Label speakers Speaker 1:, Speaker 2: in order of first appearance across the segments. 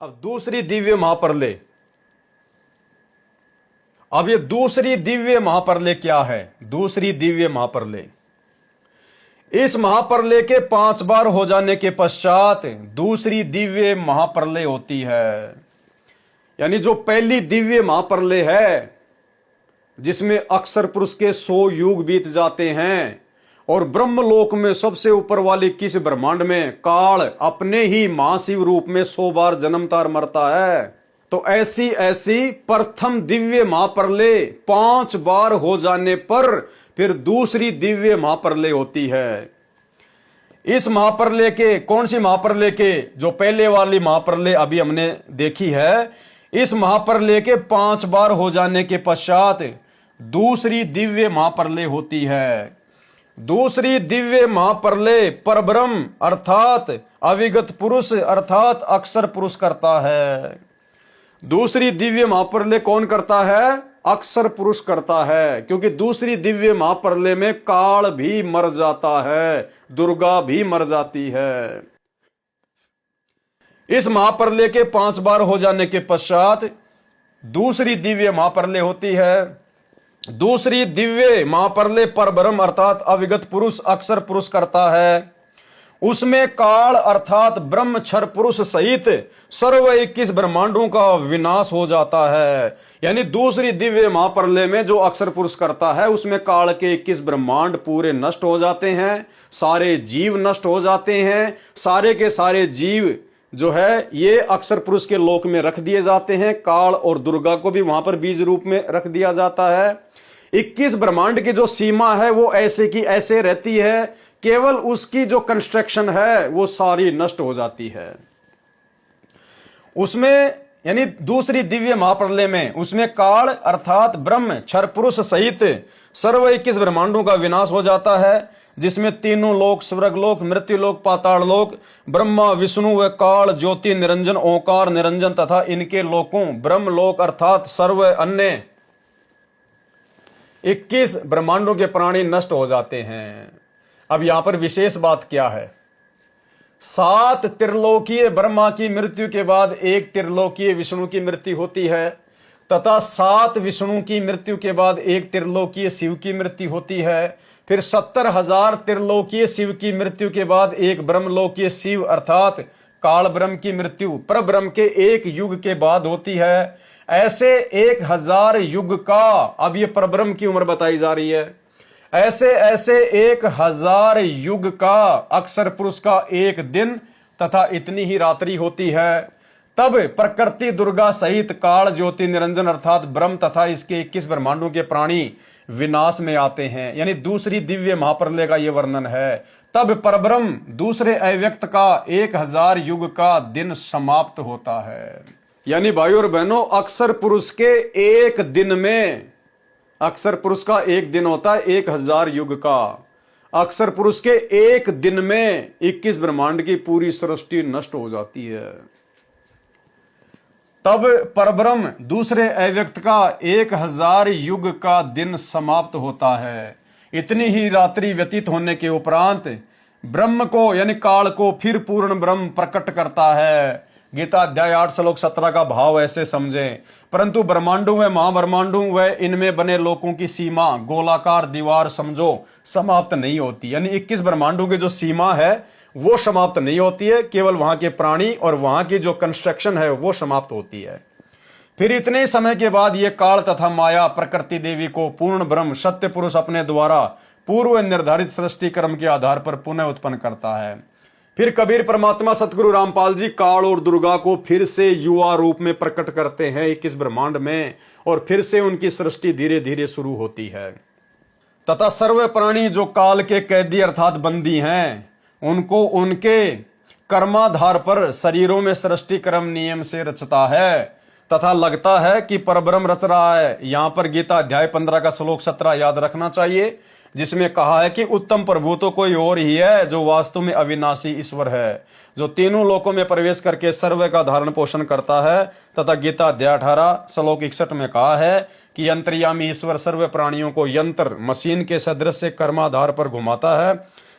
Speaker 1: अब दूसरी दिव्य महाप्रलय। अब ये दूसरी दिव्य महाप्रलय क्या है? दूसरी दिव्य महाप्रलय, इस महाप्रलय के 5 बार हो जाने के पश्चात दूसरी दिव्य महाप्रलय होती है। यानी जो पहली दिव्य महाप्रलय है जिसमें अक्षर पुरुष के 100 युग बीत जाते हैं और ब्रह्मलोक में सबसे ऊपर वाले किस ब्रह्मांड में काल अपने ही महाशिव रूप में 100 बार जन्मता मरता है, तो ऐसी ऐसी प्रथम दिव्य महाप्रलय 5 बार हो जाने पर फिर दूसरी दिव्य महाप्रलय होती है। इस महाप्रलय के, कौन सी महाप्रलय के? जो पहले वाली महाप्रलय अभी हमने देखी है, इस महाप्रलय के 5 बार हो जाने के पश्चात दूसरी दिव्य महाप्रलय होती है। दूसरी दिव्य महाप्रलय परब्रह्म अर्थात अविगत पुरुष अर्थात अक्षर पुरुष करता है। दूसरी दिव्य महाप्रलय कौन करता है? अक्षर पुरुष करता है, क्योंकि दूसरी दिव्य महाप्रलय में काल भी मर जाता है, दुर्गा भी मर जाती है। इस महाप्रलय के 5 बार हो जाने के पश्चात दूसरी दिव्य महाप्रलय होती है। दूसरी दिव्य महाप्रलय परब्रह्म अर्थात अविगत पुरुष अक्षर पुरुष करता है। उसमें काल अर्थात ब्रह्म क्षर पुरुष सहित सर्व 21 ब्रह्मांडों का विनाश हो जाता है। यानी दूसरी दिव्य महाप्रलय में जो अक्षर पुरुष करता है उसमें काल के 21 ब्रह्मांड पूरे नष्ट हो जाते हैं, सारे जीव नष्ट हो जाते हैं, सारे के सारे जीव जो है ये अक्षर पुरुष के लोक में रख दिए जाते हैं। काल और दुर्गा को भी वहां पर बीज रूप में रख दिया जाता है। 21 ब्रह्मांड की जो सीमा है वो ऐसे की ऐसे रहती है, केवल उसकी जो कंस्ट्रक्शन है वो सारी नष्ट हो जाती है। उसमें यानी दूसरी दिव्य महाप्रलय में उसमें काल अर्थात ब्रह्म क्षर पुरुष सहित सर्व 21 ब्रह्मांडों का विनाश हो जाता है, जिसमें तीनों लोक स्वर्गलोक मृत्युलोक पाताल लोक ब्रह्मा विष्णु व काल ज्योति निरंजन ओंकार निरंजन तथा इनके लोकों ब्रह्मलोक अर्थात सर्व अन्य 21 ब्रह्मांडों के प्राणी नष्ट हो जाते हैं। अब यहां पर विशेष बात क्या है? 7 त्रिलोकीय ब्रह्मा की मृत्यु के बाद एक त्रिलोकीय विष्णु की मृत्यु होती है, तथा 7 विष्णु की मृत्यु के बाद एक त्रिलोकीय शिव की मृत्यु होती है। फिर 70,000 त्रिलोकीय शिव की मृत्यु के बाद एक ब्रह्मलोकीय शिव अर्थात काल ब्रह्म की मृत्यु पर ब्रह्म के एक युग के बाद होती है। ऐसे 1000 युग का, अब ये परब्रह्म की उम्र बताई जा रही है, ऐसे ऐसे 1000 युग का अक्षर पुरुष का एक दिन तथा इतनी ही रात्रि होती है। तब प्रकृति दुर्गा सहित काल ज्योति निरंजन अर्थात ब्रह्म तथा इसके 21 ब्रह्मांडों के प्राणी विनाश में आते हैं। यानी दूसरी दिव्य महाप्रलय का यह वर्णन है। तब परब्रह्म दूसरे अव्यक्त का 1000 युग का दिन समाप्त होता है। यानी भाइयों और बहनों, अक्षर पुरुष के एक दिन में, अक्षर पुरुष का एक दिन होता है 1000 युग का, अक्षर पुरुष के एक दिन में 21 ब्रह्मांड की पूरी सृष्टि नष्ट हो जाती है। तब परब्रह्म दूसरे अव्यक्त का 1000 युग का दिन समाप्त होता है। इतनी ही रात्रि व्यतीत होने के उपरांत ब्रह्म को यानी काल को फिर पूर्ण ब्रह्म प्रकट करता है। गीता अध्याय 8 श्लोक 17 का भाव ऐसे समझें, परंतु ब्रह्मांडों व महाब्रह्मांडों व इनमें बने लोकों की सीमा गोलाकार दीवार समझो समाप्त नहीं होती। यानी 21 ब्रह्मांडों की जो सीमा है वो समाप्त नहीं होती है, केवल वहां के प्राणी और वहां की जो कंस्ट्रक्शन है वो समाप्त होती है। फिर इतने समय के बाद ये काल तथा माया प्रकृति देवी को पूर्ण ब्रह्म सत्य पुरुष अपने द्वारा पूर्व निर्धारित सृष्टि क्रम के आधार पर पुनः उत्पन्न करता है। फिर कबीर परमात्मा सतगुरु रामपाल जी काल और दुर्गा को फिर से युवा रूप में प्रकट करते हैं 21 ब्रह्मांड में, और फिर से उनकी सृष्टि धीरे धीरे शुरू होती है। तथा सर्व प्राणी जो काल के कैदी अर्थात बंदी हैं, उनको उनके कर्माधार पर शरीरों में सृष्टि क्रम नियम से रचता है, तथा लगता है कि परब्रह्म रच रहा है। यहां पर गीता अध्याय 15 का श्लोक 17 याद रखना चाहिए, जिसमें कहा है कि उत्तम प्रभु तो कोई और ही है जो वास्तव में अविनाशी ईश्वर है, जो तीनों लोकों में प्रवेश करके सर्व का धारण पोषण करता है। तथा गीता अध्याय 18 श्लोक 61 में कहा है कि अंतर्यामी ईश्वर सर्व प्राणियों को यंत्र मशीन के सदृश से कर्माधार पर घुमाता है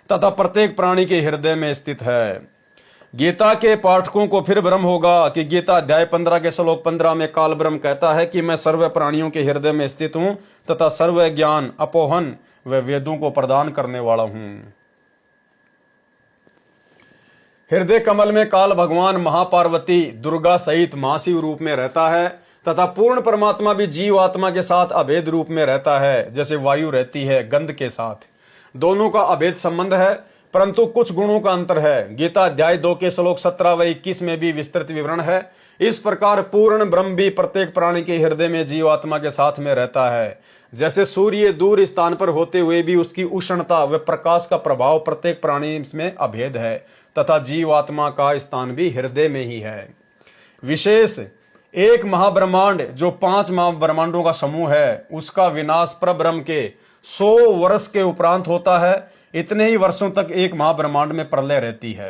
Speaker 1: तथा प्रत्येक प्राणी के हृदय में स्थित है। गीता के पाठकों को फिर भ्रम होगा कि गीता अध्याय 15 के श्लोक 15 में काल ब्रह्म कहता है कि मैं सर्व प्राणियों के हृदय में स्थित हूं तथा सर्व ज्ञान, अपोहन व वेदों को प्रदान करने वाला हूं। हृदय कमल में काल भगवान महापार्वती, दुर्गा सहित महाशिव रूप में रहता है तथा पूर्ण परमात्मा भी जीव आत्मा के साथ अभेद रूप में रहता है, जैसे वायु रहती है गंध के साथ। दोनों का अभेद संबंध है, परंतु कुछ गुणों का अंतर है। गीता अध्याय 2 के श्लोक 17 व 21 में भी विस्तृत विवरण है। इस प्रकार पूर्ण ब्रह्म भी प्रत्येक प्राणी के हृदय में जीव आत्मा के साथ में रहता है। जैसे सूर्य दूर स्थान पर होते हुए भी उसकी उष्णता व प्रकाश का प्रभाव प्रत्येक प्राणी में अभेद है, तथा जीव आत्मा का स्थान भी हृदय में ही है। विशेष एक महाब्रह्मांड जो 5 महाब्रह्मांडों का समूह है, उसका विनाश परब्रह्म के 100 वर्ष के उपरांत होता है। इतने ही वर्षों तक एक महाब्रह्मांड में प्रलय रहती है।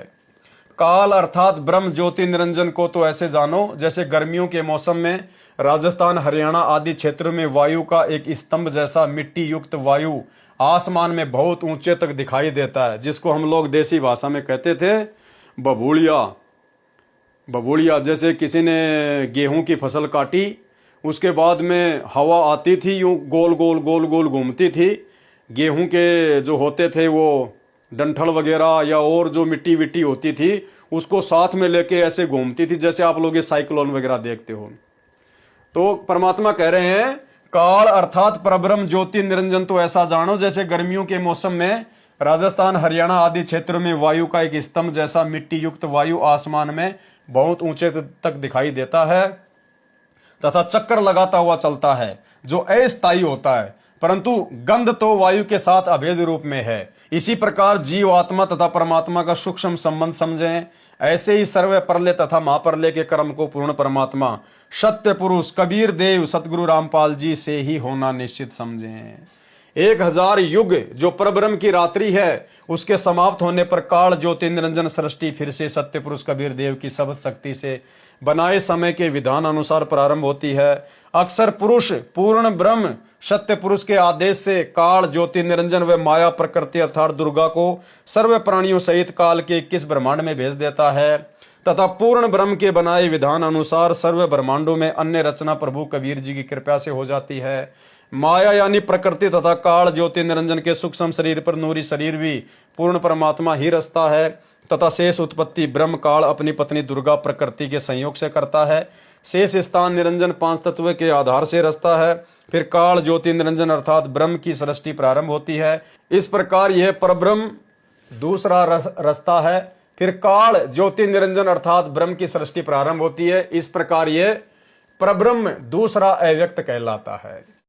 Speaker 1: काल अर्थात ब्रह्म ज्योति निरंजन को तो ऐसे जानो जैसे गर्मियों के मौसम में राजस्थान, हरियाणा आदि क्षेत्रों में वायु का एक स्तंभ जैसा मिट्टी युक्त वायु आसमान में बहुत ऊंचे तक दिखाई देता है, जिसको हम लोग देसी भाषा में कहते थे बबूलिया। बबूलिया जैसे किसी ने गेहूं की फसल काटी, उसके बाद में हवा आती थी, यूं गोल गोल गोल गोल घूमती थी। गेहूं के जो होते थे वो डंठल वगैरह या और जो मिट्टी विट्टी होती थी उसको साथ में लेके ऐसे घूमती थी, जैसे आप लोग ये साइक्लोन वगैरह देखते हो। तो परमात्मा कह रहे हैं काल अर्थात परब्रह्म ज्योति निरंजन तो ऐसा जानो जैसे गर्मियों के मौसम में राजस्थान, हरियाणा आदि क्षेत्रों में वायु का एक स्तंभ जैसा मिट्टी युक्त वायु आसमान में बहुत ऊंचे तक दिखाई देता है तथा चक्कर लगाता हुआ चलता है, जो अस्थायी होता है, परंतु गंध तो वायु के साथ अभेद रूप में है। इसी प्रकार जीव आत्मा तथा परमात्मा का सूक्ष्म संबंध समझें। ऐसे ही सर्व प्रलय तथा महाप्रलय के कर्म को पूर्ण परमात्मा सत्य पुरुष कबीर देव सतगुरु रामपाल जी से ही होना निश्चित समझें। 1000 युग जो परब्रह्म की रात्रि है, उसके समाप्त होने पर काल ज्योति निरंजन सृष्टि फिर से सत्य पुरुष कबीर देव की शब्द शक्ति से बनाए समय के विधान अनुसार प्रारंभ होती है। अक्षर पुरुष पूर्ण ब्रह्म सत्य पुरुष के आदेश से काल ज्योति निरंजन व माया प्रकृति अर्थात दुर्गा को सर्व प्राणियों सहित काल के 21 ब्रह्मांड में भेज देता है तथा पूर्ण ब्रह्म के बनाए विधान अनुसार सर्व ब्रह्मांडों में अन्य रचना प्रभु कबीर जी की कृपा से हो जाती है। माया यानी प्रकृति तथा काल ज्योति निरंजन के सूक्ष्म शरीर पर नूरी शरीर भी पूर्ण परमात्मा ही रचता है तथा शेष उत्पत्ति ब्रह्म काल अपनी पत्नी दुर्गा प्रकृति के संयोग से करता है। शेष स्थान निरंजन 5 तत्व के आधार से रचता है। फिर काल ज्योति निरंजन अर्थात ब्रह्म की सृष्टि प्रारंभ होती है। इस प्रकार यह परब्रह्म दूसरा रचता है। फिर काल ज्योति निरंजन अर्थात ब्रह्म की सृष्टि प्रारंभ होती है। इस प्रकार यह परब्रह्म दूसरा अव्यक्त कहलाता है।